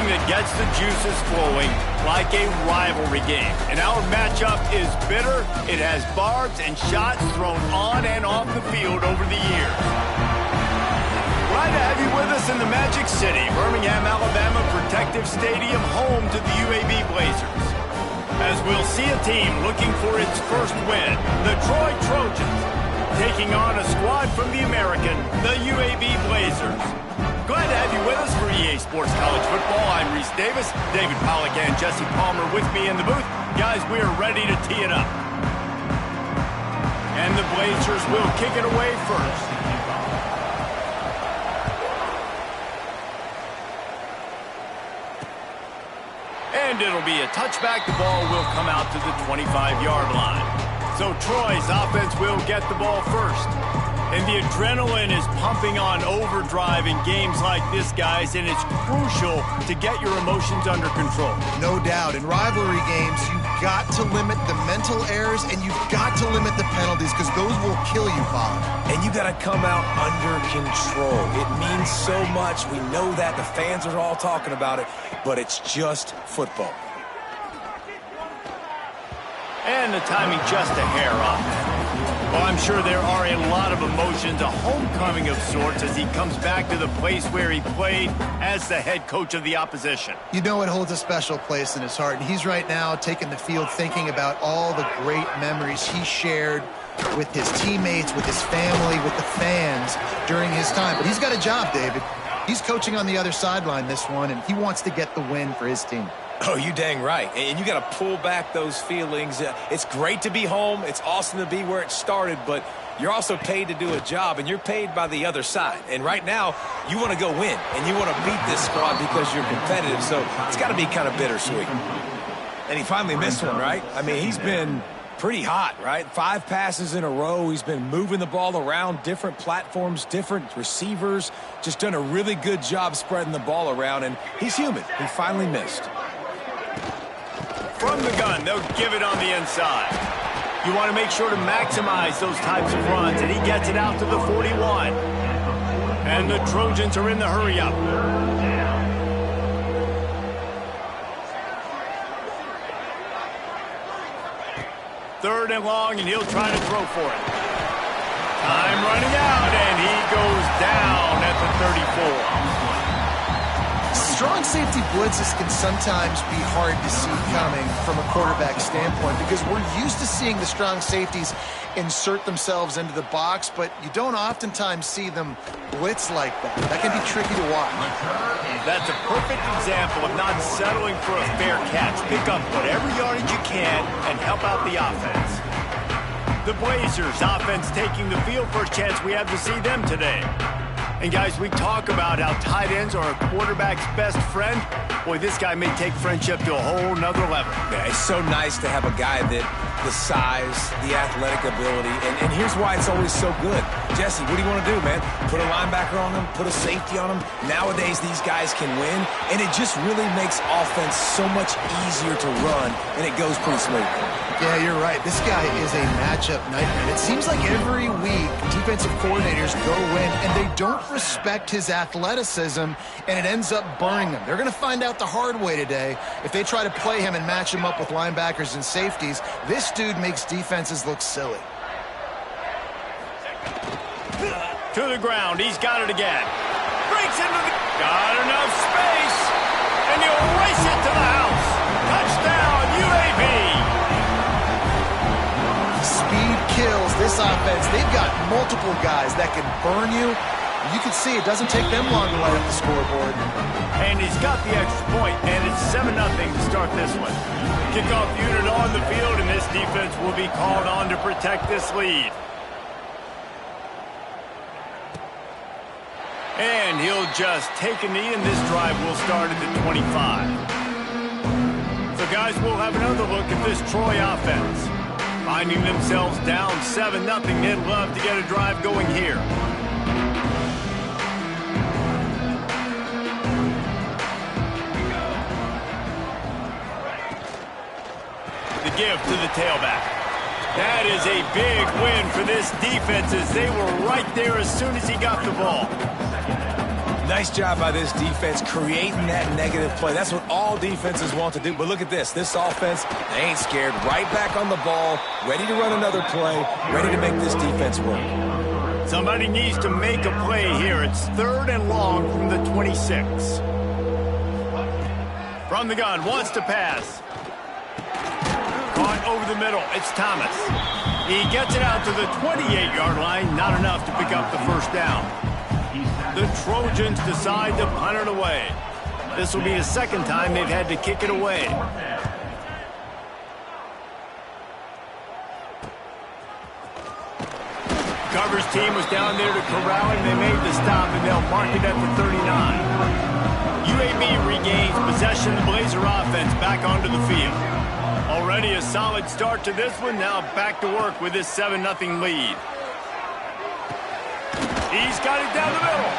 Something that gets the juices flowing like a rivalry game. And our matchup is bitter. It has barbs and shots thrown on and off the field over the years. Glad to have you with us in the Magic City, Birmingham, Alabama Protective Stadium, home to the UAB Blazers. As we'll see a team looking for its first win, the Troy Trojans, taking on a squad from the American, the UAB Blazers. Glad to have you with us for EA Sports College Football. I'm Reese Davis, David Pollack and Jesse Palmer with me in the booth. Guys, we are ready to tee it up. And the Blazers will kick it away first. And it'll be a touchback. The ball will come out to the 25-yard line. So Troy's offense will get the ball first. And the adrenaline is pumping on overdrive in games like this, guys, and it's crucial to get your emotions under control. No doubt. In rivalry games, you've got to limit the mental errors and you've got to limit the penalties because those will kill you, Bob. And you got to come out under control. It means so much. We know that. The fans are all talking about it, but it's just football. And the timing just a hair off. Well, I'm sure there are a lot of emotions, a homecoming of sorts as he comes back to the place where he played as the head coach of the opposition. You know it holds a special place in his heart, and he's right now taking the field thinking about all the great memories he shared with his teammates, with his family, with the fans during his time. But he's got a job, David. He's coaching on the other sideline this one, and he wants to get the win for his team. Oh, you dang right. And you got to pull back those feelings. It's great to be home. It's awesome to be where it started, but you're also paid to do a job, and you're paid by the other side. And right now, you want to go win, and you want to beat this squad because you're competitive, so it's got to be kind of bittersweet. And he finally missed one, right? I mean, he's been pretty hot, right? 5 passes in a row. He's been moving the ball around different platforms, different receivers, just done a really good job spreading the ball around, and he's human. He finally missed. From the gun, they'll give it on the inside. You want to make sure to maximize those types of runs, and he gets it out to the 41. And the Trojans are in the hurry-up. Third and long, and he'll try to throw for it. Time running out, and he goes down at the 34. Strong safety blitzes can sometimes be hard to see coming from a quarterback standpoint because we're used to seeing the strong safeties insert themselves into the box, but you don't oftentimes see them blitz like that. That can be tricky to watch. That's a perfect example of not settling for a fair catch. Pick up whatever yardage you can and help out the offense. The Blazers offense taking the field. First chance we have to see them today. And guys, we talk about how tight ends are a quarterback's best friend. Boy, this guy may take friendship to a whole nother level. Yeah, it's so nice to have a guy that the size, the athletic ability, and here's why it's always so good. Jesse, what do you want to do, man? Put a linebacker on him, put a safety on him. Nowadays, these guys can win, and it just really makes offense so much easier to run, and it goes pretty smooth. Yeah, you're right. This guy is a matchup nightmare. It seems like every week defensive coordinators go in and they don't respect his athleticism, and it ends up burning them. They're going to find out the hard way today. If they try to play him and match him up with linebackers and safeties, this dude makes defenses look silly. To the ground. He's got it again. Breaks into the... Got enough space. And he'll race it to the house. Touchdown, UAB. Speed kills this offense. They've got multiple guys that can burn you. You can see it doesn't take them long to light up the scoreboard. And he's got the extra point, and it's 7-0 to start this one. Kickoff unit on the field, and this defense will be called on to protect this lead. And he'll just take a knee, and this drive will start at the 25. So, guys, we'll have another look at this Troy offense. Finding themselves down 7-0, they'd love to get a drive going here. The give to the tailback. That is a big win for this defense as they were right there as soon as he got the ball. Nice job by this defense creating that negative play. That's what all defenses want to do. But look at this. This offense, they ain't scared. Right back on the ball, ready to run another play, ready to make this defense work. Somebody needs to make a play here. It's 3rd and long from the 26. From the gun, wants to pass. Caught over the middle. It's Thomas. He gets it out to the 28-yard line. Not enough to pick up the first down. The Trojans decide to punt it away. This will be the second time they've had to kick it away. Coverage team was down there to corral him. They made the stop, and they'll mark it at the 39. UAB regains possession. The Blazer offense back onto the field. Already a solid start to this one. Now back to work with this 7-0 lead. He's got it down the middle.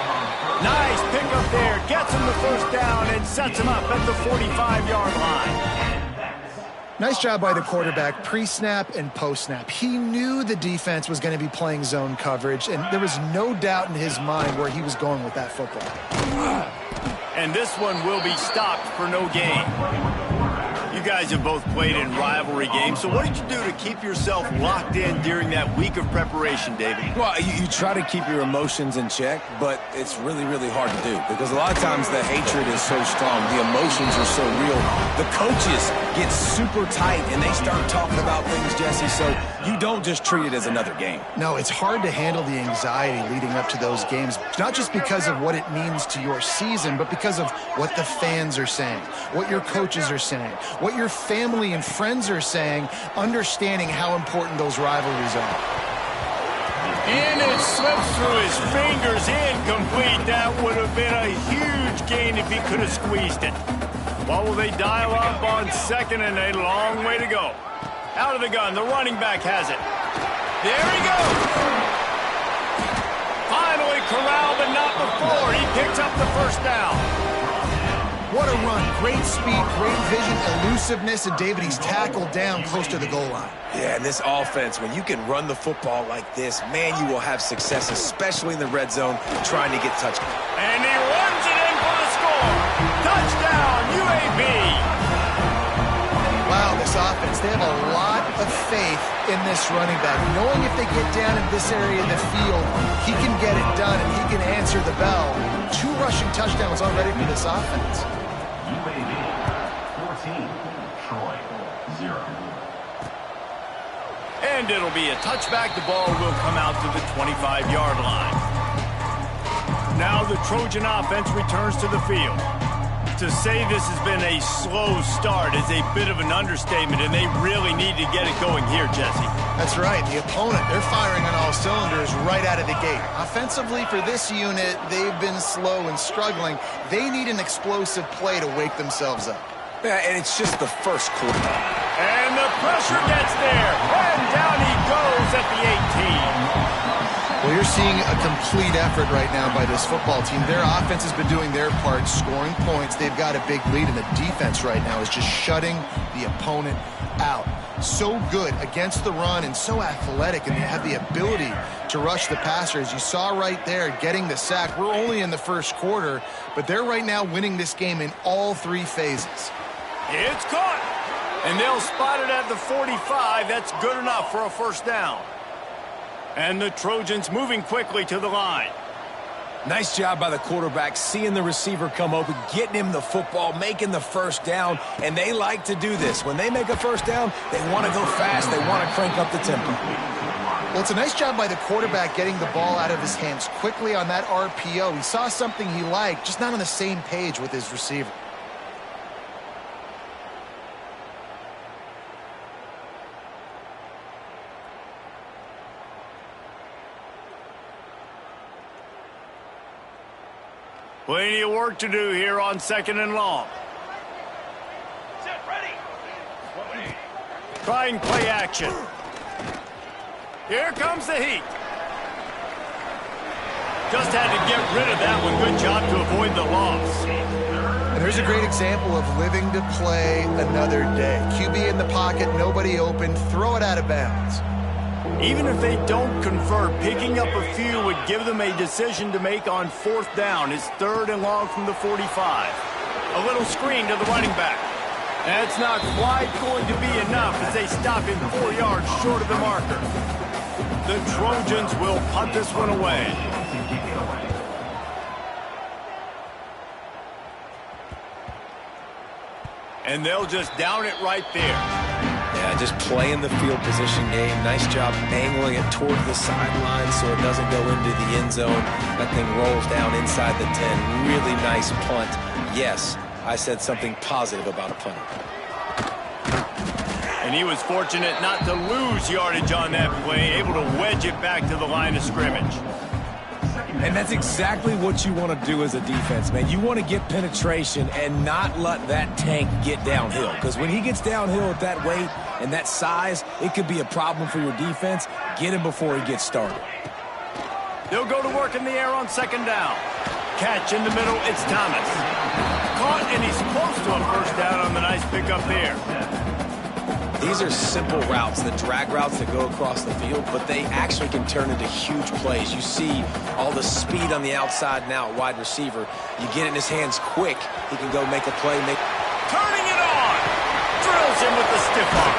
Nice pickup there. Gets him the first down and sets him up at the 45-yard line. Nice job by the quarterback, pre-snap and post-snap. He knew the defense was going to be playing zone coverage, and there was no doubt in his mind where he was going with that football. And this one will be stopped for no gain. You guys have both played in rivalry games, so what did you do to keep yourself locked in during that week of preparation, David? Well, you try to keep your emotions in check, but it's really, really hard to do because a lot of times the hatred is so strong. The emotions are so real. The coaches get super tight, and they start talking about things, Jesse, so you don't just treat it as another game. No, it's hard to handle the anxiety leading up to those games, not just because of what it means to your season, but because of what the fans are saying, what your coaches are saying, what your family and friends are saying, understanding how important those rivalries are. And it slips through his fingers, incomplete. That would have been a huge gain if he could have squeezed it. What will they dial up on second, and a long way to go? Out of the gun, the running back has it. There he goes. Finally corralled, but not before. He picks up the first down. What a run. Great speed, great vision, elusiveness, and David, he's tackled down close to the goal line. Yeah, and this offense, when you can run the football like this, man, you will have success, especially in the red zone, trying to get touchdowns. And he runs it in for the score. Touchdown, UAB. Wow, this offense, they have a lot of faith in this running back. Knowing if they get down in this area of the field, he can get it done and he can answer the bell. 2 rushing touchdowns already for this offense. UAB 14, Troy 0. And it'll be a touchback. The ball will come out to the 25-yard line. Now the Trojan offense returns to the field. To say this has been a slow start is a bit of an understatement, and they really need to get it going here, Jesse. That's right. The opponent, they're firing on all cylinders right out of the gate. Offensively for this unit, they've been slow and struggling. They need an explosive play to wake themselves up. Yeah, and it's just the first quarter. And the pressure gets there, and down he goes at the 18. Well, you're seeing a complete effort right now by this football team. Their offense has been doing their part, scoring points. They've got a big lead, and the defense right now is just shutting the opponent out. So good against the run and so athletic, and they have the ability to rush the passer. As you saw right there, getting the sack. We're only in the first quarter, but they're right now winning this game in all 3 phases. It's caught, and they'll spot it at the 45. That's good enough for a first down. And the Trojans moving quickly to the line. Nice job by the quarterback, seeing the receiver come open, getting him the football, making the first down, and they like to do this. When they make a first down, they want to go fast. They want to crank up the tempo. Well, it's a nice job by the quarterback getting the ball out of his hands quickly on that RPO. He saw something he liked, just not on the same page with his receiver. Plenty of work to do here on second and long. Set, ready. Try and play action. Here comes the heat. Just had to get rid of that one. Good job to avoid the loss. And there's a great example of living to play another day. QB in the pocket, nobody open, throw it out of bounds. Even if they don't convert, picking up a few would give them a decision to make on 4th down. It's 3rd and long from the 45. A little screen to the running back. That's not quite going to be enough as they stop him 4 yards short of the marker. The Trojans will punt this one away. And they'll just down it right there. Yeah, just playing the field position game. Nice job angling it toward the sideline so it doesn't go into the end zone. That thing rolls down inside the 10. Really nice punt. Yes, I said something positive about a punt. And he was fortunate not to lose yardage on that play, able to wedge it back to the line of scrimmage. And that's exactly what you want to do as a defense, man. You want to get penetration and not let that tank get downhill. Because when he gets downhill at that weight and that size, it could be a problem for your defense. Get him before he gets started. They'll go to work in the air on 2nd down. Catch in the middle, it's Thomas. Caught, and he's close to a 1st down on the nice pickup there. These are simple routes, the drag routes that go across the field, but they actually can turn into huge plays. You see all the speed on the outside now at wide receiver. You get it in his hands quick, he can go make a play. Turning it on! Drills him with the stiff arm.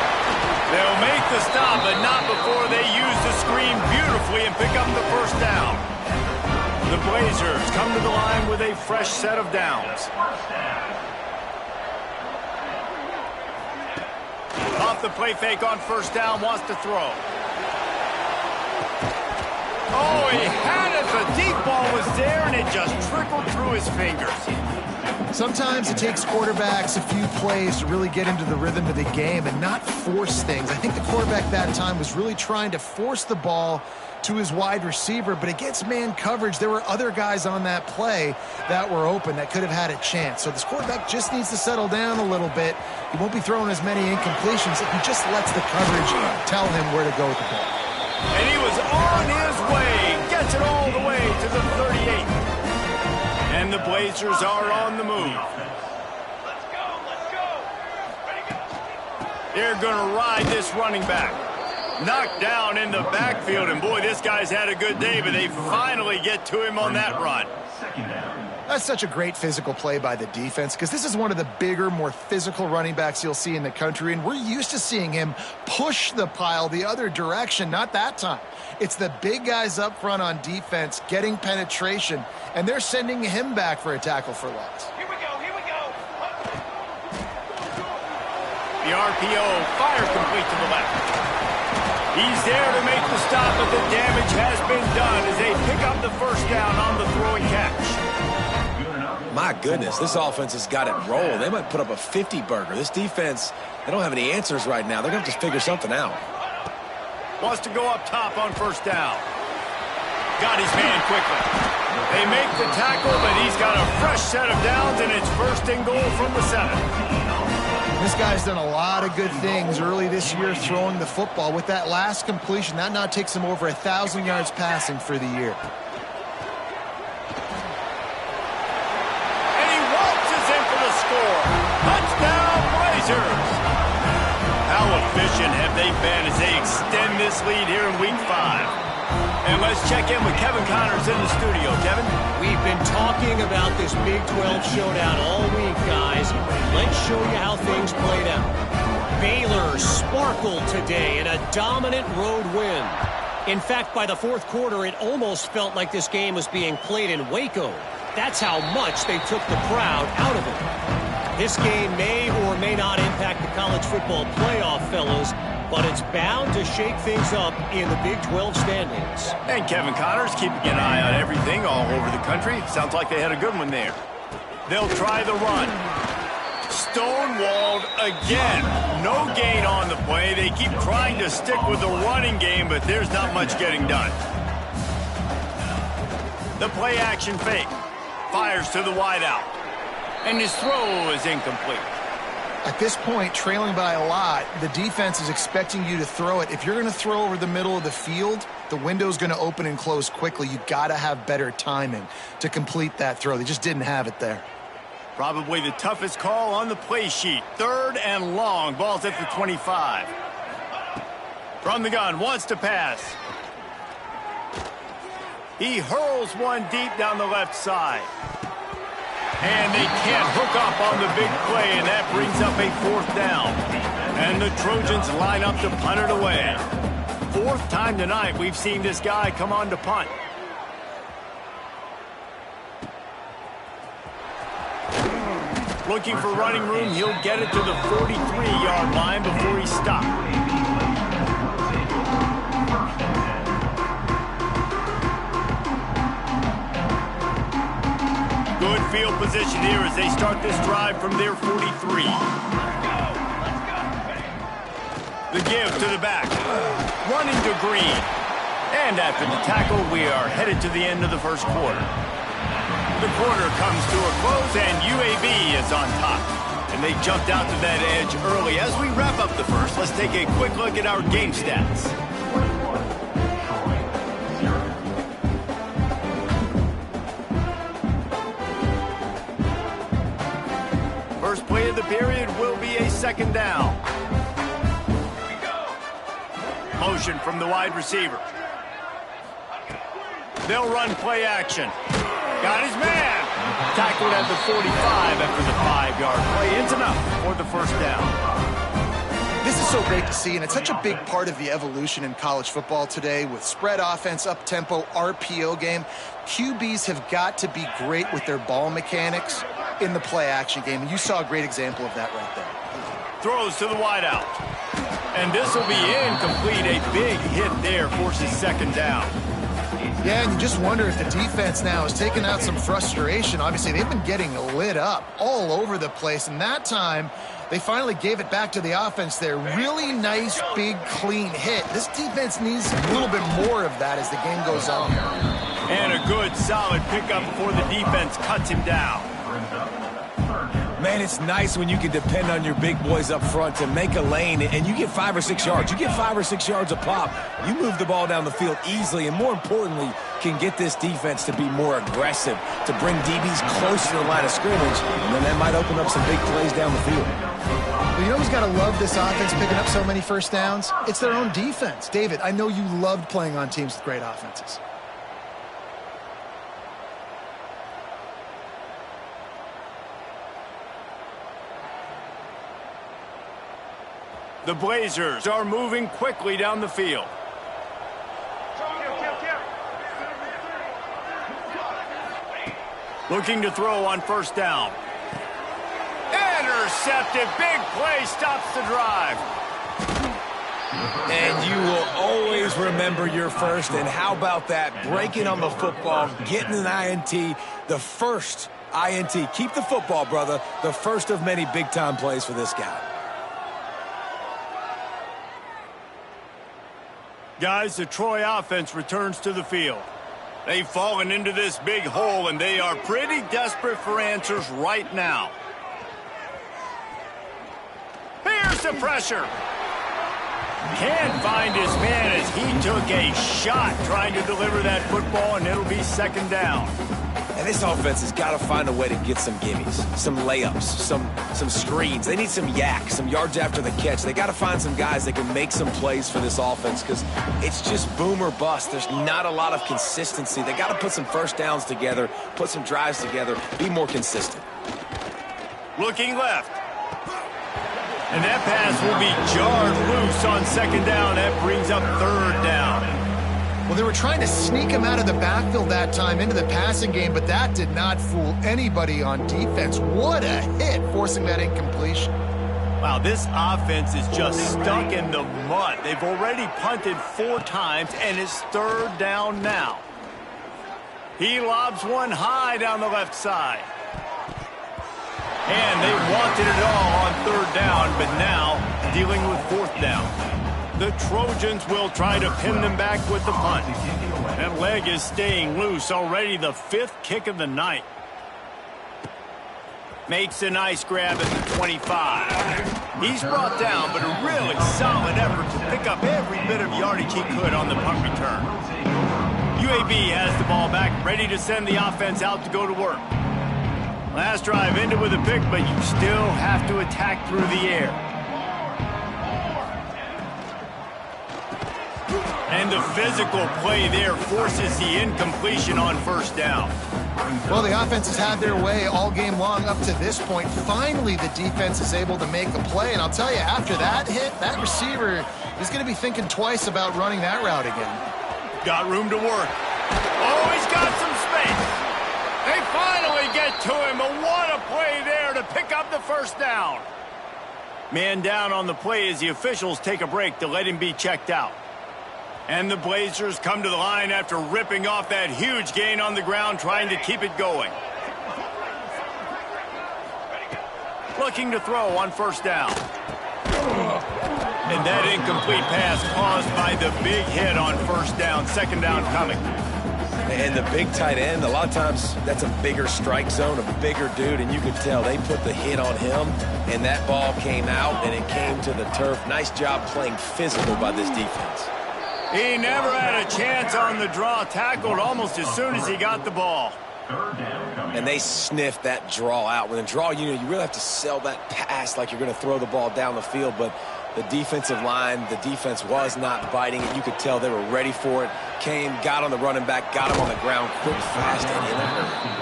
They'll make the stop, but not before they use the screen beautifully and pick up the 1st down. The Blazers come to the line with a fresh set of downs. Off the play fake on 1st down, wants to throw. Oh, he had it. The deep ball was there, and it just trickled through his fingers. Sometimes it takes quarterbacks a few plays to really get into the rhythm of the game and not force things. I think the quarterback that time was really trying to force the ball to his wide receiver, but against man coverage, there were other guys on that play that were open that could have had a chance. So this quarterback just needs to settle down a little bit. He won't be throwing as many incompletions if he just lets the coverage tell him where to go with the ball. And he was on his way, gets it all the way to the 38. And the Blazers are on the move. Let's go. They're going to ride this running back. Knocked down in the backfield, and boy, this guy's had a good day, but they finally get to him on that run. That's such a great physical play by the defense because this is one of the bigger, more physical running backs you'll see in the country, and we're used to seeing him push the pile the other direction. Not that time. It's the big guys up front on defense getting penetration, and they're sending him back for a tackle for loss. Here we go. The RPO, fire complete to the left. He's there to make the stop, but the damage has been done as they pick up the 1st down on the throwing catch. My goodness, this offense has got it rolled. They might put up a 50-burger. This defense, they don't have any answers right now. They're going to have to figure something out. Wants to go up top on 1st down. Got his man quickly. They make the tackle, but he's got a fresh set of downs, and it's 1st and goal from the 7. This guy's done a lot of good things early this year throwing the football. With that last completion, that now takes him over 1,000 yards passing for the year. And he waltzes in for the score. Touchdown, Blazers! How efficient have they been as they extend this lead here in Week 5? And let's check in with Kevin Connors in the studio. Kevin? We've been talking about this Big 12 showdown all week, guys. Let's show you how things played out. Baylor sparkled today in a dominant road win. In fact, by the 4th quarter, it almost felt like this game was being played in Waco. That's how much they took the crowd out of it. This game may or may not impact the college football playoff, fellas, but it's bound to shake things up in the Big 12 standings. And Kevin Connors keeping an eye on everything all over the country. Sounds like they had a good one there. They'll try the run. Stonewalled again. No gain on the play. They keep trying to stick with the running game, but there's not much getting done. The play action fake. Fires to the wideout. And his throw is incomplete. At this point, trailing by a lot, the defense is expecting you to throw it. If you're going to throw over the middle of the field, the window's going to open and close quickly. You've got to have better timing to complete that throw. They just didn't have it there. Probably the toughest call on the play sheet. 3rd and long. Ball's at the 25. From the gun, wants to pass. He hurls one deep down the left side. And they can't hook up on the big play, and that brings up a 4th down. And the Trojans line up to punt it away. 4th time tonight we've seen this guy come on to punt. Looking for running room, he'll get it to the 43-yard line before he stopped. Good field position here as they start this drive from their 43. The give to the back. Running to Green. And after the tackle, we are headed to the end of the first quarter. The quarter comes to a close, and UAB is on top. And they jumped out to that edge early. As we wrap up the first, let's take a quick look at our game stats. First play of the period will be a 2nd down. Motion from the wide receiver. They'll run play action. Got his man. Tackled at the 45 after the 5-yard play. It's enough for the 1st down. This is so great to see, and it's such a big part of the evolution in college football today with spread offense, up-tempo, RPO game. QBs have got to be great with their ball mechanics in the play-action game, and you saw a great example of that right there. Throws to the wideout. And this will be incomplete. A big hit there forces 2nd down. Yeah, and you just wonder if the defense now is taking out some frustration. Obviously, they've been getting lit up all over the place, and that time they finally gave it back to the offense there. Really nice, big, clean hit. This defense needs a little bit more of that as the game goes on. And a good, solid pickup before the defense cuts him down. Man, it's nice when you can depend on your big boys up front to make a lane, and you get 5 or 6 yards. You get 5 or 6 yards a pop. You move the ball down the field easily, and more importantly, can get this defense to be more aggressive, to bring DBs close to the line of scrimmage, and then that might open up some big plays down the field. Well, you know who's got to love this offense picking up so many 1st downs? It's their own defense. David, I know you loved playing on teams with great offenses. The Blazers are moving quickly down the field. Looking to throw on 1st down. Intercepted. Big play stops the drive. And you will always remember your first. And how about that? Breaking on the football, getting an INT, the first INT. Keep the football, brother. The first of many big-time plays for this guy. Guys, the Troy offense returns to the field. They've fallen into this big hole, and they are pretty desperate for answers right now. Here's the pressure. Can't find his man as he took a shot trying to deliver that football, and it'll be 2nd down. And this offense has got to find a way to get some gimmies, some layups, some screens. They need some yak, some yards after the catch. They got to find some guys that can make some plays for this offense because it's just boom or bust. There's not a lot of consistency. They got to put some 1st downs together, put some drives together, be more consistent. Looking left. And that pass will be jarred loose on 2nd down. That brings up 3rd down. Well, they were trying to sneak him out of the backfield that time into the passing game, but that did not fool anybody on defense. What a hit, forcing that incompletion. Wow, this offense is just stuck in the mud. They've already punted 4 times, and it's 3rd down now. He lobs one high down the left side. And they wanted it all on 3rd down, but now dealing with 4th down. The Trojans will try to pin them back with the punt. That leg is staying loose. Already the 5th kick of the night. Makes a nice grab at the 25. He's brought down, but a really solid effort to pick up every bit of yardage he could on the punt return. UAB has the ball back, ready to send the offense out to go to work. Last drive ended with a pick, but you still have to attack through the air. And the physical play there forces the incompletion on first down. Well, the offense has had their way all game long up to this point. Finally, the defense is able to make a play. And I'll tell you, after that hit, that receiver is going to be thinking twice about running that route again. Got room to work. Oh, he's got some space. They finally get to him. But what a play there to pick up the first down. Man down on the play as the officials take a break to let him be checked out. And the Blazers come to the line after ripping off that huge gain on the ground, trying to keep it going. Looking to throw on first down. And that incomplete pass caused by the big hit on first down. Second down coming. And the big tight end, a lot of times that's a bigger strike zone, a bigger dude, and you could tell they put the hit on him, and that ball came out, and it came to the turf. Nice job playing physical by this defense. He never had a chance on the draw. Tackled almost as soon as he got the ball. And they sniffed that draw out. When a draw, you really have to sell that pass like you're going to throw the ball down the field. But the defensive line, the defense was not biting it. You could tell they were ready for it. Came, got on the running back, got him on the ground quick, fast, and in a hurry.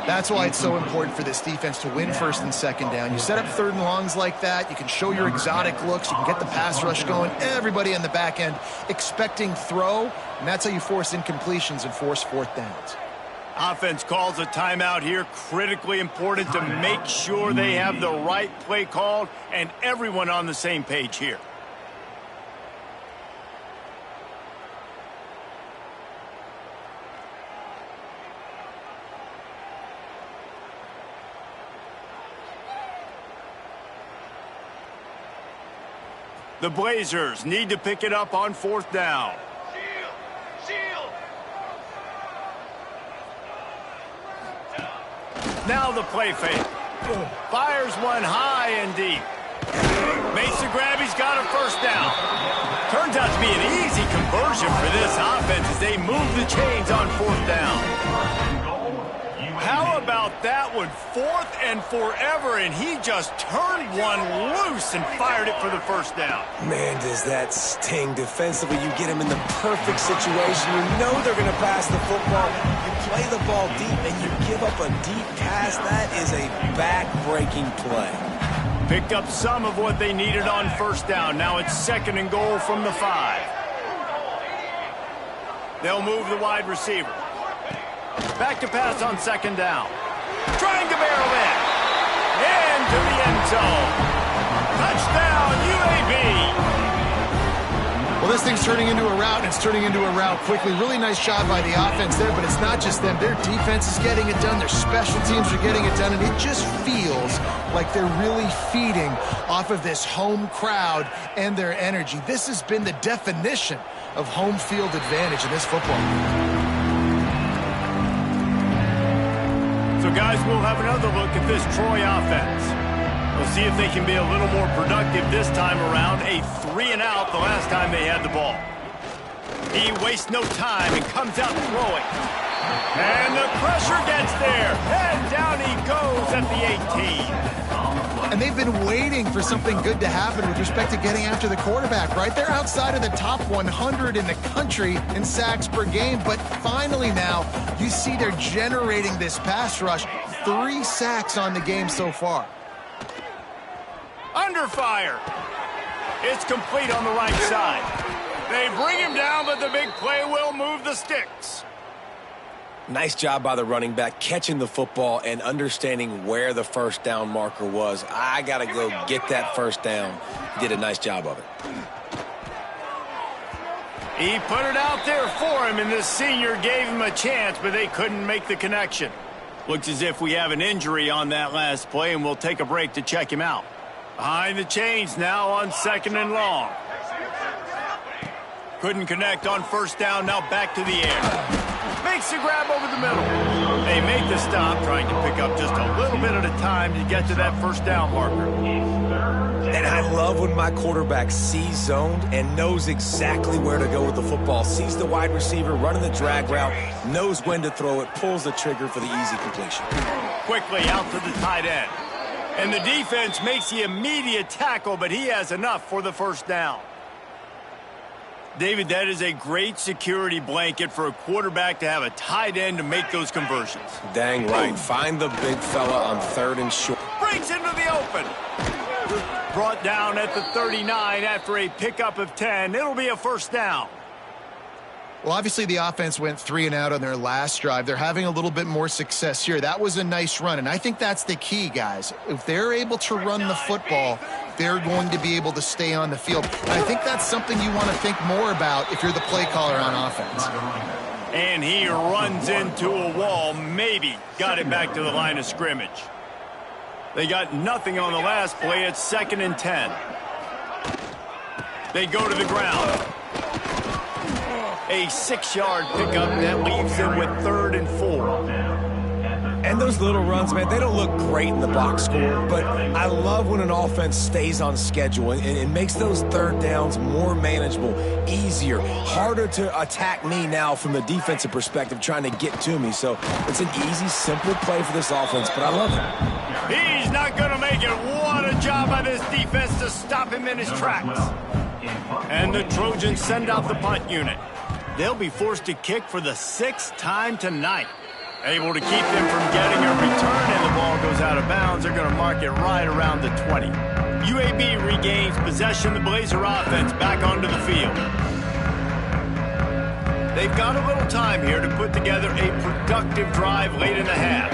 That's why it's so important for this defense to win first and second down. You set up third and longs like that, you can show your exotic looks, you can get the pass rush going, everybody on the back end expecting throw, and that's how you force incompletions and force fourth downs. Offense calls a timeout here. Critically important to make sure they have the right play called and everyone on the same page here. The Blazers need to pick it up on fourth down. Shield! Now the play fake. Fires one high and deep. Makes the grab. He's got a first down. Turns out to be an easy conversion for this offense as they move the chains on fourth down. How about that one? Fourth and forever, and he just turned one loose and fired it for the first down. Man, does that sting defensively. You get him in the perfect situation. You know they're going to pass the football. You play the ball deep, and you give up a deep pass. That is a back-breaking play. Picked up some of what they needed on first down. Now it's second and goal from the 5. They'll move the wide receiver. Back to pass on second down. Trying to barrel in. Into the end zone. Touchdown, UAB. Well, this thing's turning into a route, and it's turning into a route quickly. Really nice job by the offense there, but it's not just them. Their defense is getting it done. Their special teams are getting it done, and it just feels like they're really feeding off of this home crowd and their energy. This has been the definition of home field advantage in this football game. So, guys, we'll have another look at this Troy offense. We'll see if they can be a little more productive this time around. A 3-and-out the last time they had the ball. He wastes no time and comes out throwing. And the pressure gets there. And down he goes at the 18. And they've been waiting for something good to happen with respect to getting after the quarterback, right? They're outside of the top 100 in the country in sacks per game, but finally now you see they're generating this pass rush. 3 sacks on the game so far. Under fire. It's complete on the right side. They bring him down, but the big play will move the sticks. Nice job by the running back, catching the football and understanding where the first down marker was. I got to go get that first down. He did a nice job of it. He put it out there for him, and this senior gave him a chance, but they couldn't make the connection. Looks as if we have an injury on that last play, and we'll take a break to check him out. Behind the chains now on second and long. Couldn't connect on first down, now back to the air. Makes the grab over the middle. They make the stop, trying to pick up just a little bit at a time to get to that first down marker. And I love when my quarterback sees zoned and knows exactly where to go with the football. Sees the wide receiver running the drag route, knows when to throw it, pulls the trigger for the easy completion. Quickly out to the tight end. And the defense makes the immediate tackle, but he has enough for the first down. David, that is a great security blanket for a quarterback to have a tight end to make those conversions. Dang right. Find the big fella on 3rd and short. Breaks into the open. Brought down at the 39 after a pickup of 10. It'll be a first down. Well, obviously the offense went 3 and out on their last drive. They're having a little bit more success here. That was a nice run, and I think that's the key, guys. If they're able to run the football, they're going to be able to stay on the field. And I think that's something you want to think more about if you're the play caller on offense. And he runs into a wall, maybe got it back to the line of scrimmage. They got nothing on the last play. It's 2nd and 10. They go to the ground. A 6-yard pickup that leaves them with 3rd and 4. And those little runs, man, they don't look great in the box score, but I love when an offense stays on schedule and it makes those 3rd downs more manageable, easier, harder to attack me now from the defensive perspective trying to get to me. So it's an easy, simple play for this offense, but I love it. He's not going to make it. What a job by this defense to stop him in his tracks. And the Trojans send out the punt unit. They'll be forced to kick for the 6th time tonight. Able to keep them from getting a return, and the ball goes out of bounds. They're going to mark it right around the 20. UAB regains possession. The Blazer offense back onto the field. They've got a little time here to put together a productive drive late in the half.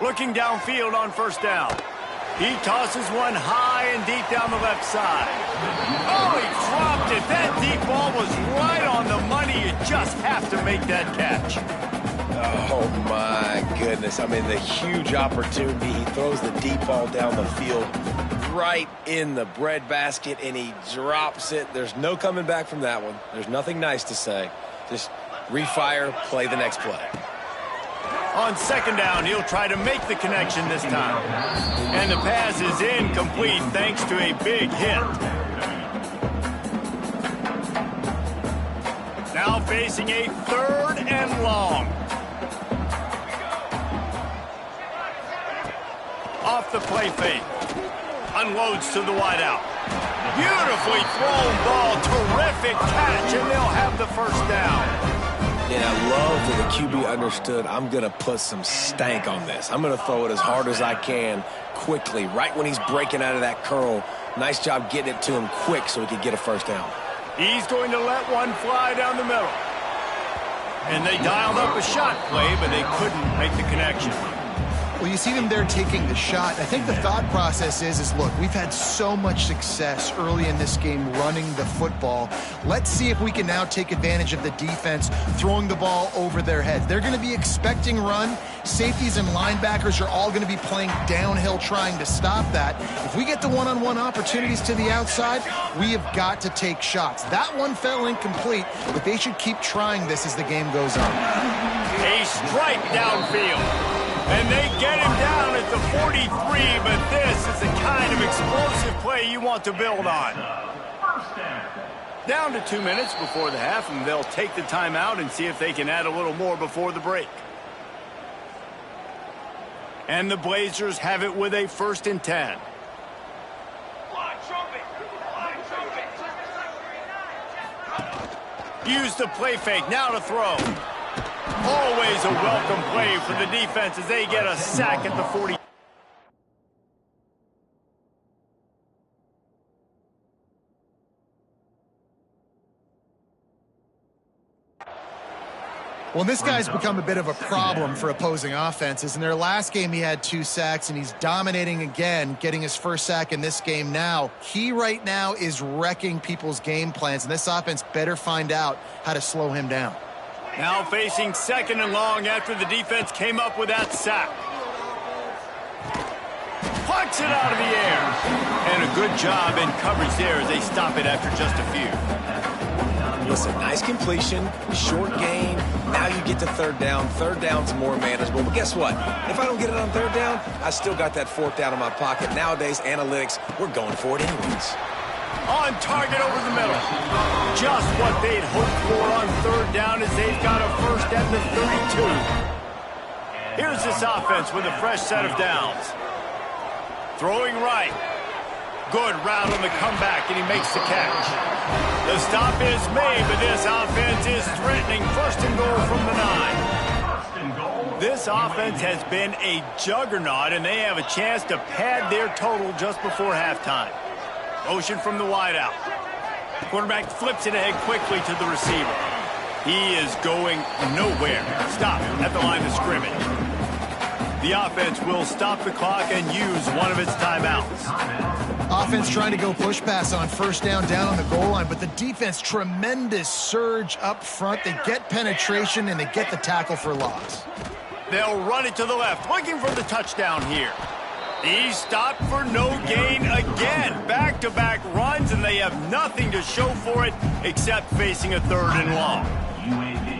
Looking downfield on 1st down. He tosses one high and deep down the left side. Oh, he dropped it. That deep ball was right on the money. You just have to make that catch. Oh, my goodness. I mean, the huge opportunity. He throws the deep ball down the field right in the breadbasket, and he drops it. There's no coming back from that one. There's nothing nice to say. Just refire, play the next play. On 2nd down, he'll try to make the connection this time. And the pass is incomplete thanks to a big hit. Now facing a 3rd and long. Off the play fake. Unloads to the wideout. Beautifully thrown ball. Terrific catch, and they'll have the 1st down. Yeah, I love that the QB understood I'm going to put some stank on this. I'm going to throw it as hard as I can quickly, right when he's breaking out of that curl. Nice job getting it to him quick so he could get a 1st down. He's going to let one fly down the middle. And they dialed up a shot play, but they couldn't make the connection. Well, you see them there taking the shot. I think the thought process is look, we've had so much success early in this game running the football. Let's see if we can now take advantage of the defense throwing the ball over their heads. They're going to be expecting run. Safeties and linebackers are all going to be playing downhill trying to stop that. If we get the one-on-one opportunities to the outside, we have got to take shots. That one fell incomplete, but they should keep trying this as the game goes on. A strike downfield. And they get him down at the 43, but this is the kind of explosive play you want to build on. Down to 2 minutes before the half, and they'll take the timeout and see if they can add a little more before the break. And the Blazers have it with a 1st and 10. Use the play fake, now to throw. Always a welcome play for the defense as they get a sack at the 40. Well, this guy's become a bit of a problem for opposing offenses. In their last game, he had 2 sacks, and he's dominating again, getting his 1st sack in this game now. He right now is wrecking people's game plans, and this offense better find out how to slow him down. Now facing 2nd and long after the defense came up with that sack. Plucks it out of the air. And a good job in coverage there as they stop it after just a few. Listen, nice completion, short gain. Now you get to 3rd down. 3rd down's more manageable. But guess what? If I don't get it on 3rd down, I still got that 4th down in my pocket. Nowadays, analytics, we're going for it anyways. On target over the middle. Just what they'd hoped for on 3rd down as they've got a 1st at the 32. Here's this offense with a fresh set of downs. Throwing right. Good route on the comeback, and he makes the catch. The stop is made, but this offense is threatening. First and goal from the 9. This offense has been a juggernaut, and they have a chance to pad their total just before halftime. Motion from the wideout. Quarterback flips it ahead quickly to the receiver. He is going nowhere. Stop at the line of scrimmage. The offense will stop the clock and use one of its timeouts. Offense trying to go push pass on first down on the goal line, but the defense, tremendous surge up front. They get penetration, and they get the tackle for loss. They'll run it to the left, looking for the touchdown here. He stopped for no gain again. Back-to-back runs, and they have nothing to show for it except facing a 3rd and long. UAB.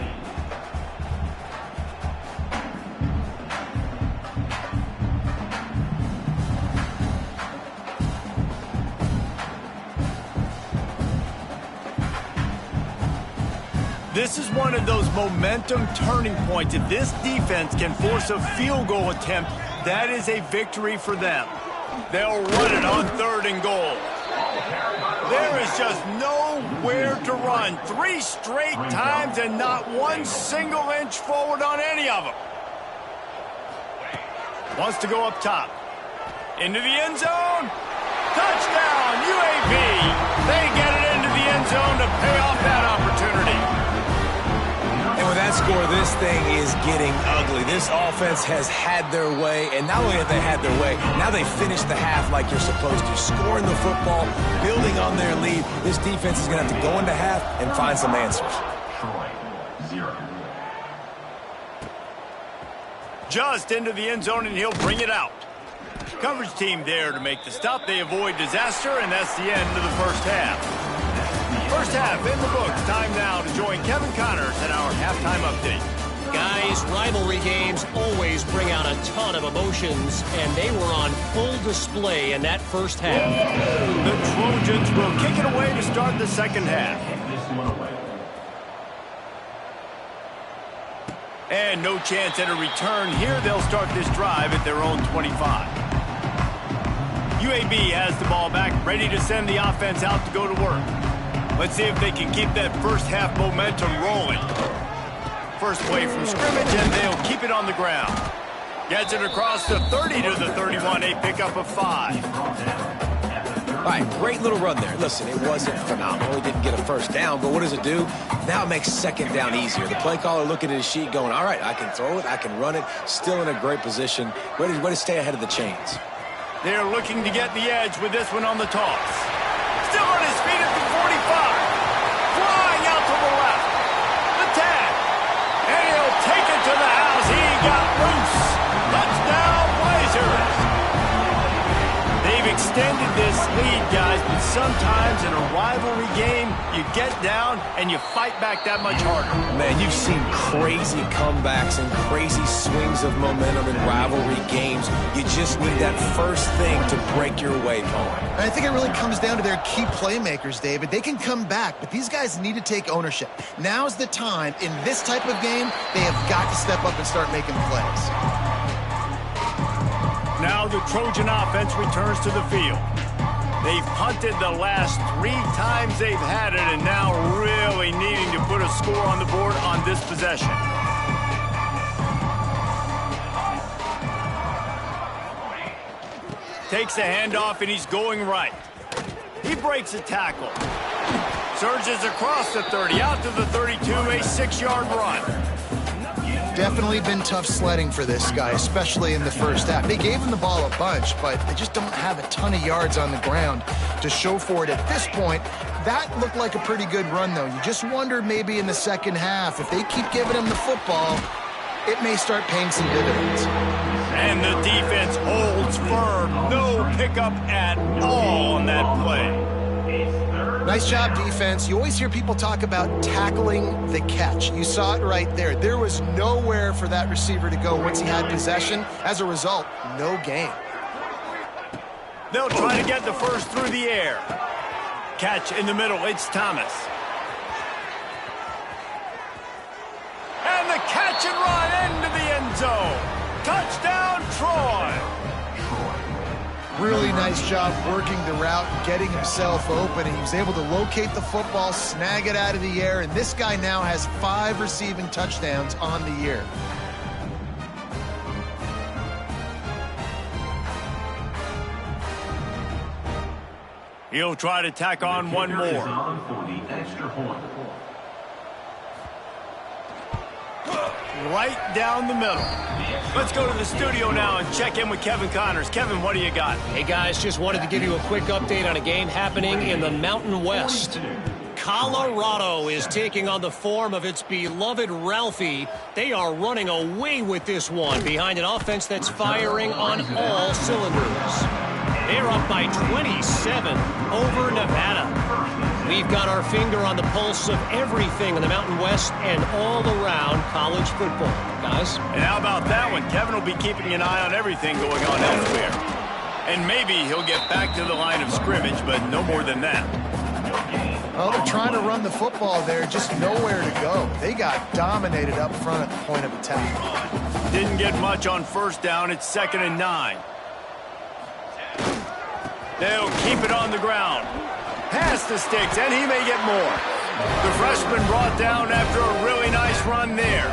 This is one of those momentum turning points. If this defense can force a field goal attempt, that is a victory for them. They'll run it on 3rd and goal. There is just nowhere to run. 3 straight times and not one single inch forward on any of them. Wants to go up top. Into the end zone. Touchdown, UAB. They get it into the end zone to pay off that opportunity. And with that score, this thing is getting ugly. This offense has had their way, and not only have they had their way, now they finish the half like you're supposed to, scoring the football, building on their lead. This defense is going to have to go into half and find some answers. Troy, 0. Just into the end zone, and he'll bring it out. Coverage team there to make the stop. They avoid disaster, and that's the end of the first half. First half in the books. Time now to join Kevin Connors in our halftime update. Guys, rivalry games always bring out a ton of emotions, and they were on full display in that first half. The Trojans will kick it away to start the second half. This one away. And no chance at a return here. They'll start this drive at their own 25. UAB has the ball back, ready to send the offense out to go to work. Let's see if they can keep that first half momentum rolling. First play from scrimmage, and they'll keep it on the ground. Gets it across the 30 to the 31, a pickup of 5. All right, great little run there. Listen, it wasn't phenomenal. He didn't get a first down, but what does it do? Now it makes second down easier. The play caller looking at his sheet going, all right, I can throw it, I can run it, still in a great position. Way to stay ahead of the chains. They're looking to get the edge with this one on the toss. Still on his feet at the 45. Flying out to the left. The tag. And he'll take it to the house. He got loose. Touchdown, Blazers. They've extended this lead, guys, but sometimes in a rivalry game, you get down and you fight back that much harder. Man, you've seen crazy comebacks and crazy swings of momentum in rivalry games. You just need that first thing to break your way, Paul. And I think it really comes down to their key playmakers, David. They can come back, but these guys need to take ownership. Now's the time. In this type of game, they have got to step up and start making plays. Now the Trojan offense returns to the field. They've punted the last 3 times they've had it, and now really needing to put a score on the board on this possession. Takes the handoff, and he's going right. He breaks a tackle. Surges across the 30, out to the 32, a 6-yard run. Definitely been tough sledding for this guy, especially in the first half. They gave him the ball a bunch, but they just don't have a ton of yards on the ground to show for it at this point. That looked like a pretty good run, though. You just wonder maybe in the second half, if they keep giving him the football, it may start paying some dividends. And the defense holds firm. No pickup at all on that play. Nice job, defense. You always hear people talk about tackling the catch. You saw it right there. There was nowhere for that receiver to go once he had possession. As a result, no gain. They'll try to get the first through the air. Catch in the middle. It's Thomas. And the catch and run into the end zone. Touchdown, Troy. Really nice job working the route and getting himself open. And he was able to locate the football, snag it out of the air, and this guy now has 5 receiving touchdowns on the year. He'll try to tack on one more. Right down the middle. Let's go to the studio now and check in with Kevin Connors. Kevin, what do you got? Hey, guys, just wanted to give you a quick update on a game happening in the Mountain West. Colorado is taking on the form of its beloved Ralphie. They are running away with this one behind an offense that's firing on all cylinders. They're up by 27 over Nevada. We've got our finger on the pulse of everything in the Mountain West and all around college football, guys. And how about that one? Kevin will be keeping an eye on everything going on elsewhere. And maybe he'll get back to the line of scrimmage, but no more than that. Well, they're trying to run the football there, just nowhere to go. They got dominated up front at the point of attack. Didn't get much on first down. It's 2nd and 9. They'll keep it on the ground. Pass the sticks, and he may get more. The freshman brought down after a really nice run there.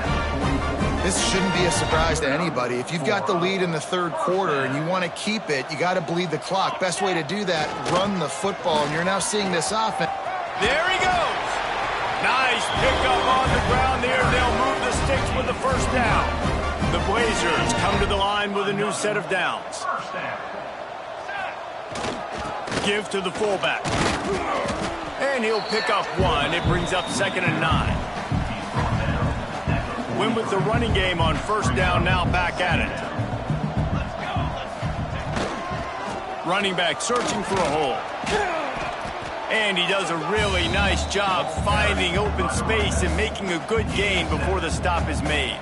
This shouldn't be a surprise to anybody. If you've got the lead in the 3rd quarter and you want to keep it, you got to bleed the clock. Best way to do that, run the football. And you're now seeing this offense. There he goes. Nice pickup on the ground there. They'll move the sticks with the first down. The Blazers come to the line with a new set of downs. Give to the fullback. And he'll pick up 1. It brings up 2nd and 9. Win with the running game on first down, now back at it. Running back searching for a hole. And he does a really nice job finding open space and making a good gain before the stop is made.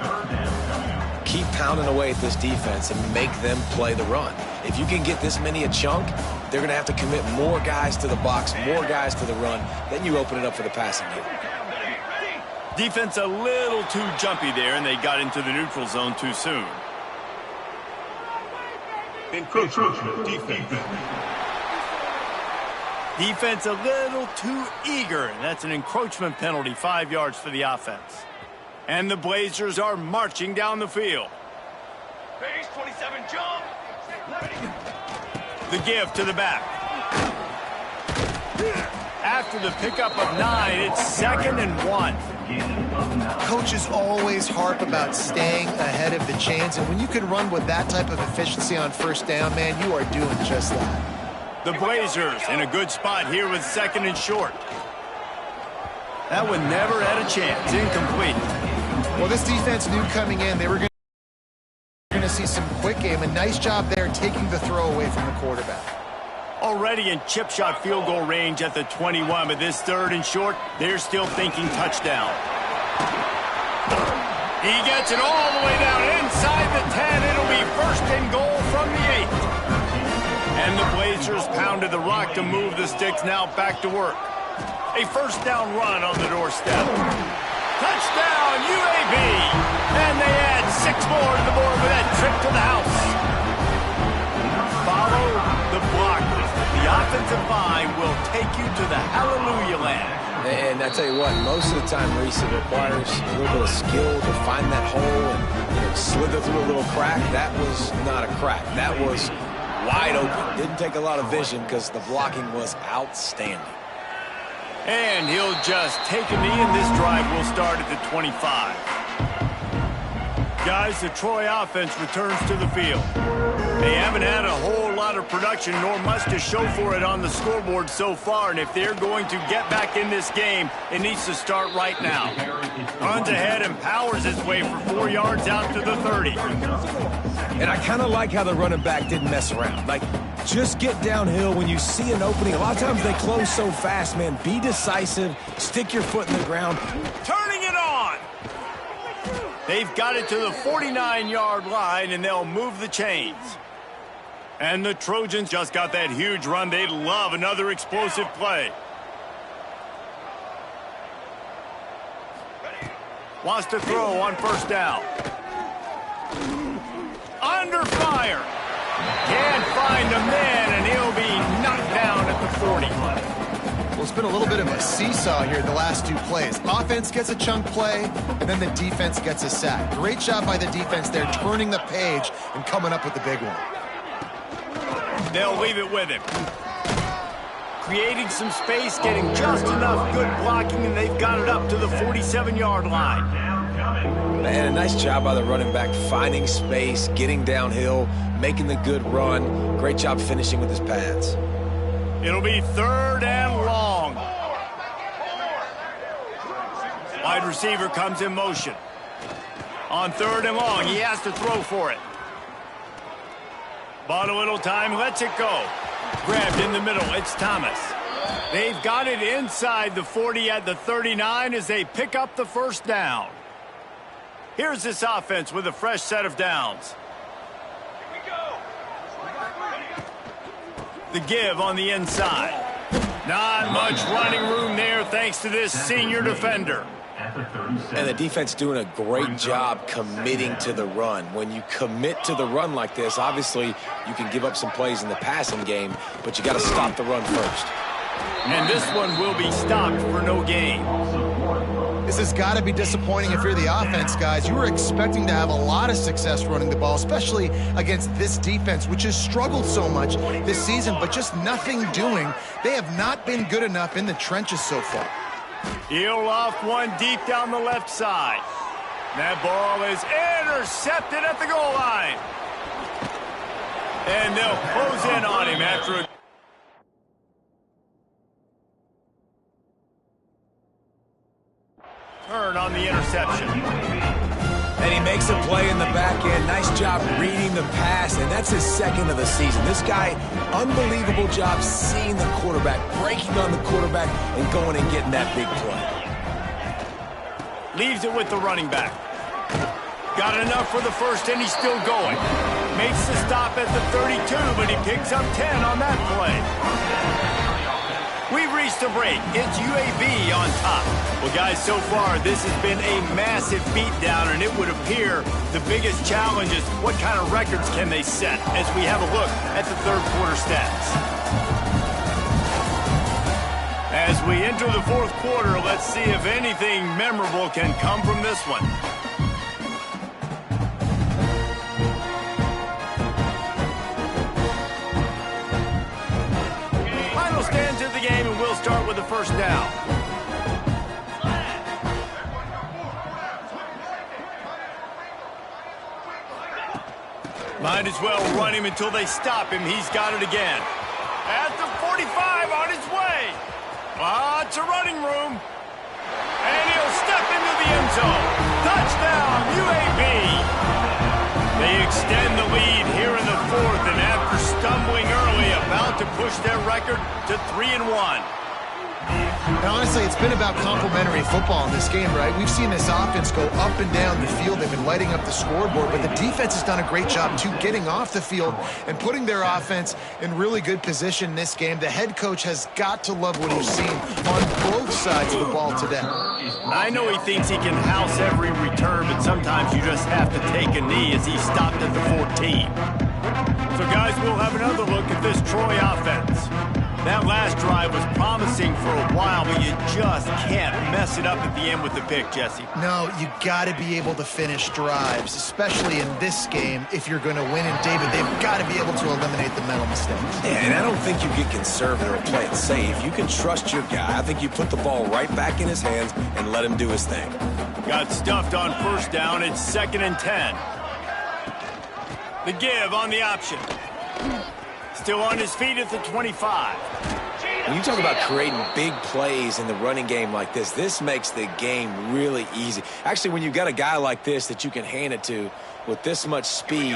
Keep pounding away at this defense and make them play the run. If you can get this many a chunk, they're going to have to commit more guys to the box, more guys to the run. Then you open it up for the passing game. Defense a little too jumpy there, and they got into the neutral zone too soon. Encroachment defense. Defense a little too eager. That's an encroachment penalty, 5 yards for the offense. And the Blazers are marching down the field. Base 27 jump. The give to the back. After the pickup of 9, it's 2nd and 1. Coaches always harp about staying ahead of the chains, and when you can run with that type of efficiency on first down, man, you are doing just that. The Blazers in a good spot here with 2nd and short. That one never had a chance. Incomplete. Well, this defense knew coming in they were going to see some quick game. A nice job there taking the throw away from the quarterback. Already in chip shot field goal range at the 21, but this 3rd and short, they're still thinking touchdown. He gets it all the way down inside the 10. It'll be 1st and goal from the 8. And the Blazers pounded the rock to move the sticks, now back to work. A first down run on the doorstep. Touchdown, UAB! And they add 6 more to the board with that trip to the house. Follow the blockers. The offensive line will take you to the hallelujah land. And I tell you what, most of the time, Reese, it requires a little bit of skill to find that hole and slither through a little crack. That was not a crack. That was wide open. Didn't take a lot of vision because the blocking was outstanding. And he'll just take a knee, and this drive will start at the 25. Guys, the Troy offense returns to the field. They haven't had a whole lot of production, nor much to show for it on the scoreboard so far, and if they're going to get back in this game, it needs to start right now. Runs ahead and powers his way for 4 yards out to the 30. And I kind of like how the running back didn't mess around. Like, just get downhill when you see an opening. A lot of times they close so fast, man. Be decisive. Stick your foot in the ground. Turning it on. They've got it to the 49-yard line, and they'll move the chains. And the Trojans just got that huge run. They'd love another explosive play. Wants to throw on first down. Under fire. Can't find the man, and he'll be knocked down at the 40. Well, it's been a little bit of a seesaw here the last two plays. Offense gets a chunk play, and then the defense gets a sack. Great job by the defense there, turning the page and coming up with the big one. They'll leave it with him. Creating some space, getting just enough good blocking, and they've got it up to the 47-yard line. Man, a nice job by the running back, finding space, getting downhill, making the good run. Great job finishing with his pads. It'll be 3rd and long. Wide receiver comes in motion. On 3rd and long, he has to throw for it. Bought a little time, lets it go. Grabbed in the middle, it's Thomas. They've got it inside the 40 at the 39 as they pick up the first down. Here's this offense with a fresh set of downs. The give on the inside. Not much running room there thanks to this senior defender. And the defense doing a great job committing to the run. When you commit to the run like this, obviously you can give up some plays in the passing game, but you got to stop the run first. And this one will be stopped for no gain. This has got to be disappointing if you're the offense, guys. You were expecting to have a lot of success running the ball, especially against this defense, which has struggled so much this season, but just nothing doing. They have not been good enough in the trenches so far. He'll off one deep down the left side. That ball is intercepted at the goal line. And they'll close in on him after a... turn on the interception. And he makes a play in the back end. Nice job reading the pass, and that's his 2nd of the season. This guy, unbelievable job seeing the quarterback, breaking on the quarterback, and going and getting that big play. Leaves it with the running back. Got enough for the first, and he's still going. Makes the stop at the 32, but he picks up 10 on that play. We've reached the break. It's UAB on top. Well, guys, so far, this has been a massive beatdown, and it would appear the biggest challenge is what kind of records can they set as we have a look at the 3rd quarter stats. As we enter the 4th quarter, let's see if anything memorable can come from this one. Stands of the game, and we'll start with the first down. Might as well run him until they stop him. He's got it again. At the 45, on his way. Lots of running room. And he'll step into the end zone. Touchdown, UAB. They extend the lead here in the 4th, and after stumbling early, about to push their record to 3-1. And honestly, it's been about complementary football in this game, right? We've seen this offense go up and down the field. They've been lighting up the scoreboard, but the defense has done a great job, too, getting off the field and putting their offense in really good position in this game. The head coach has got to love what he's seen on both sides of the ball today. I know he thinks he can house every return, but sometimes you just have to take a knee as he stopped at the 14. So, guys, we'll have another look at this Troy offense. That last drive was promising for a while, but you just can't mess it up at the end with the pick, Jesse. No, you got to be able to finish drives, especially in this game if you're going to win. And, David, they've got to be able to eliminate the mental mistakes. Yeah, and I don't think you get conservative or play it safe. You can trust your guy. I think you put the ball right back in his hands and let him do his thing. Got stuffed on first down. It's 2nd and 10. The give on the option. Still on his feet at the 25. When you talk about creating big plays in the running game like this makes the game really easy. Actually, when you've got a guy like this that you can hand it to with this much speed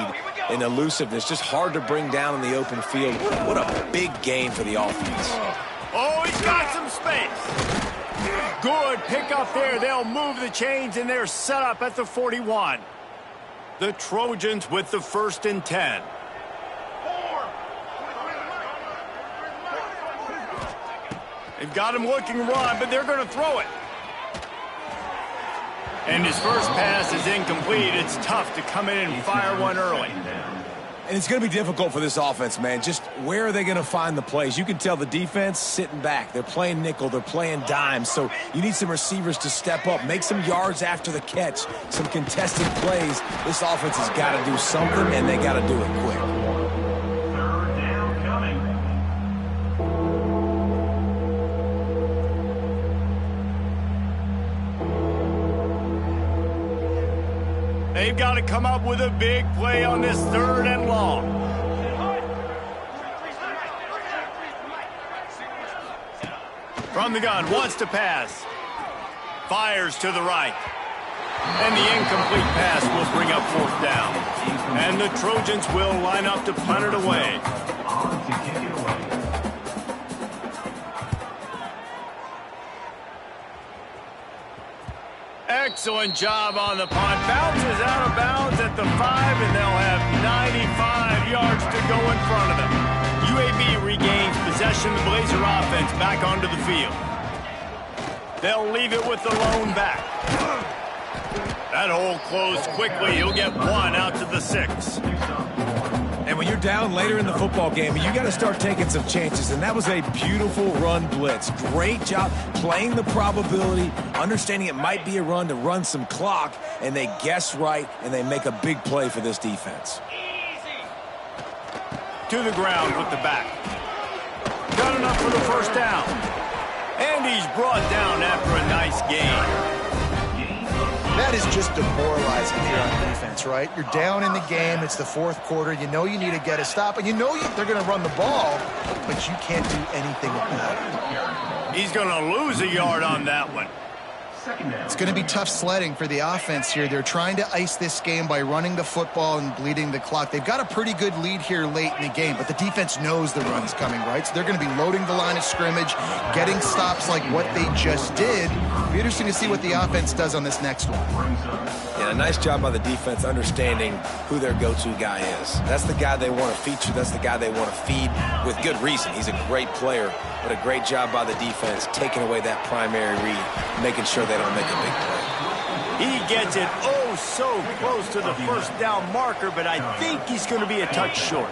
and elusiveness, just hard to bring down in the open field. What a big game for the offense. Oh, he's got some space. Good pickup there. They'll move the chains, and they're set up at the 41. The Trojans with the 1st and 10. They've got him looking run, but they're going to throw it. And his first pass is incomplete. It's tough to come in and fire one early. And it's going to be difficult for this offense, man. Just where are they going to find the plays? You can tell the defense sitting back. They're playing nickel. They're playing dime. So you need some receivers to step up, make some yards after the catch, some contested plays. This offense has got to do something, and they got to do it quick. Third down coming. They've got to come up with a big play on this 3rd and long. From the gun, wants to pass. Fires to the right. And the incomplete pass will bring up 4th down. And the Trojans will line up to punt it away. On to kick it away. Excellent job on the punt. Bounces out of bounds at the 5, and they'll have 95 yards to go in front of them. UAB regains possession. The Blazer offense back onto the field. They'll leave it with the lone back. That hole closed quickly. He'll get 1 out to the 6. And when you're down later in the football game, you got to start taking some chances. And that was a beautiful run blitz. Great job playing the probability, understanding it might be a run to run some clock, and they guess right, and they make a big play for this defense. To the ground with the back. Got enough for the 1st down. And he's brought down after a nice gain. That is just demoralizing here on defense, right? You're down in the game. It's the 4th quarter. You know you need to get a stop, and you know they're going to run the ball, but you can't do anything about it. He's going to lose a yard on that one. It's going to be tough sledding for the offense here. They're trying to ice this game by running the football and bleeding the clock. They've got a pretty good lead here late in the game, but the defense knows the run's coming, right? So they're going to be loading the line of scrimmage, getting stops like what they just did. It'll be interesting to see what the offense does on this next one. Yeah, a nice job by the defense understanding who their go-to guy is. That's the guy they want to feature. That's the guy they want to feed with good reason. He's a great player, but a great job by the defense taking away that primary read, making sure they don't make a big play. He gets it oh so close to the 1st down marker, but I think he's going to be a touch short.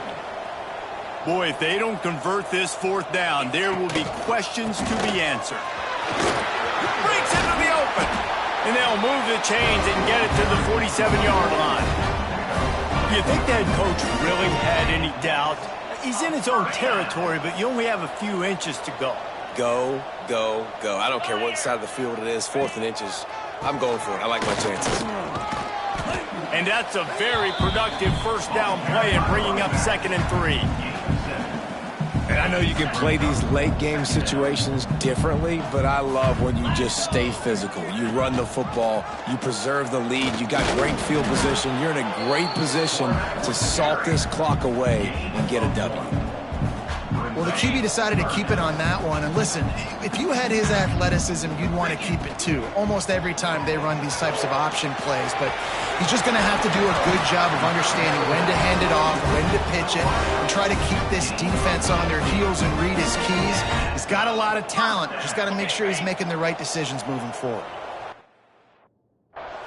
Boy, if they don't convert this 4th down, there will be questions to be answered. Breaks into the open, and they'll move the chains and get it to the 47-yard line. You think that coach really had any doubt? He's in his own territory, but you only have a few inches to go. Go, go, go. I don't care what side of the field it is, 4th and inches. I'm going for it. I like my chances. And that's a very productive 1st down play and bringing up 2nd and 3. And I know you can play these late game situations differently, but I love when you just stay physical. You run the football, you preserve the lead, you got great field position, you're in a great position to salt this clock away and get a W. Well, the QB decided to keep it on that one. And listen, if you had his athleticism, you'd want to keep it too. Almost every time they run these types of option plays. But he's just going to have to do a good job of understanding when to hand it off, when to pitch it, and try to keep this defense on their heels and read his keys. He's got a lot of talent. Just got to make sure he's making the right decisions moving forward.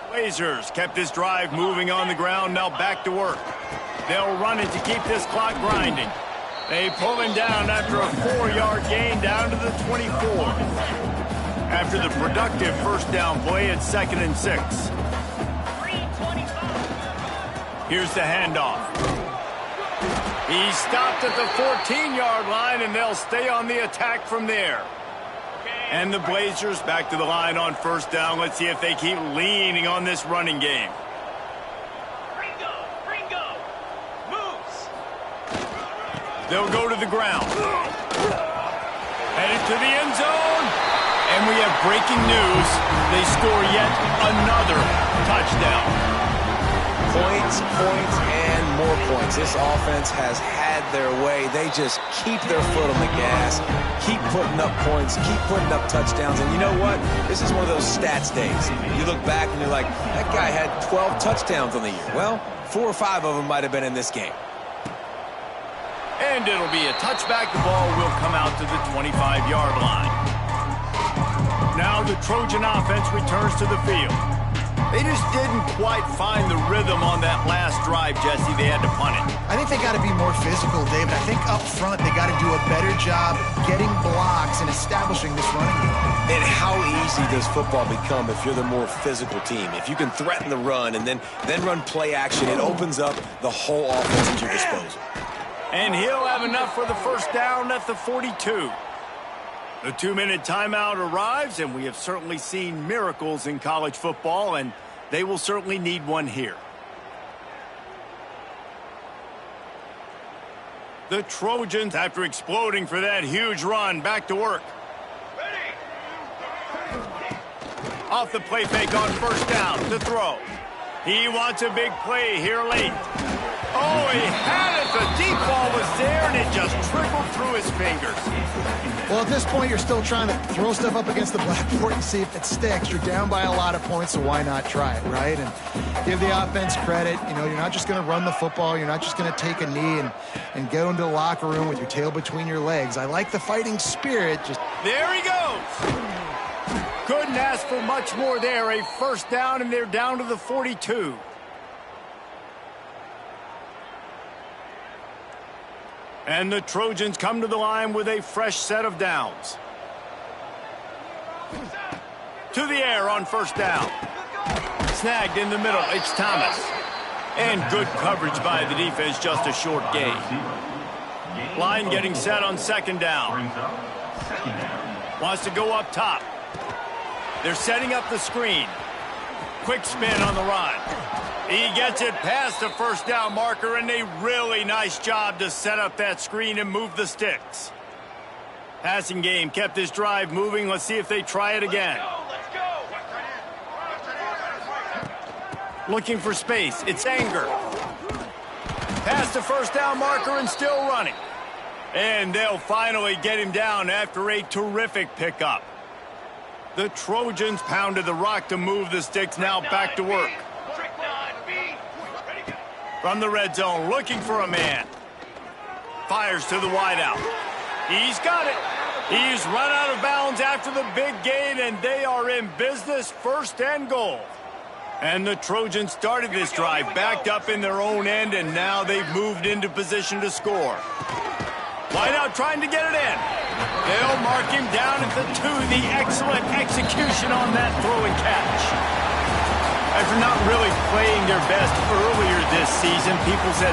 Blazers kept this drive moving on the ground, now back to work. They'll run it to keep this clock grinding. They pull him down after a 4-yard gain down to the 24. After the productive 1st down play at 2nd and 6. Here's the handoff. He stopped at the 14-yard line, and they'll stay on the attack from there. And the Blazers back to the line on 1st down. Let's see if they keep leaning on this running game. They'll go to the ground. Headed to the end zone. And we have breaking news. They score yet another touchdown. Points, points, and more points. This offense has had their way. They just keep their foot on the gas, keep putting up points, keep putting up touchdowns. And you know what? This is one of those stats days. You look back and you're like, that guy had 12 touchdowns on the year. Well, 4 or 5 of them might have been in this game. And it'll be a touchback. The ball will come out to the 25-yard line. Now the Trojan offense returns to the field. They just didn't quite find the rhythm on that last drive, Jesse. They had to punt it. I think they got to be more physical, David. I think up front they got to do a better job getting blocks and establishing this running game. And how easy does football become if you're the more physical team? If you can threaten the run and then run play action, it opens up the whole offense at your disposal. And he'll have enough for the first down at the 42. The 2-minute timeout arrives, and we have certainly seen miracles in college football, and they will certainly need one here. The Trojans, after exploding for that huge run, back to work. Off the play fake on first down to throw. He wants a big play here late. Oh, he had it. The deep ball was there, and it just trickled through his fingers. Well, at this point, you're still trying to throw stuff up against the blackboard and see if it sticks. You're down by a lot of points, so why not try it, right? And give the offense credit. You know, you're not just going to run the football. You're not just going to take a knee and go into the locker room with your tail between your legs. I like the fighting spirit. There he goes. Couldn't ask for much more there. A first down, and they're down to the 42. And the Trojans come to the line with a fresh set of downs. To the air on first down. Snagged in the middle. It's Thomas. And good coverage by the defense, just a short gain. Line getting set on second down. Wants to go up top. They're setting up the screen. Quick spin on the run. He gets it past the first down marker, and a really nice job to set up that screen and move the sticks. Passing game kept this drive moving. Let's see if they try it again. Let's go. Looking for space. It's Anger. Past the first down marker and still running. And they'll finally get him down after a terrific pickup. The Trojans pounded the rock to move the sticks. Now back to work. From the red zone, looking for a man. Fires to the wideout. He's got it. He's run out of bounds after the big gain, and they are in business, first and goal. And the Trojans started this drive backed up in their own end, and now they've moved into position to score. Wideout trying to get it in. They'll mark him down at the 2. The excellent execution on that throw and catch. After not really playing their best earlier this season, people said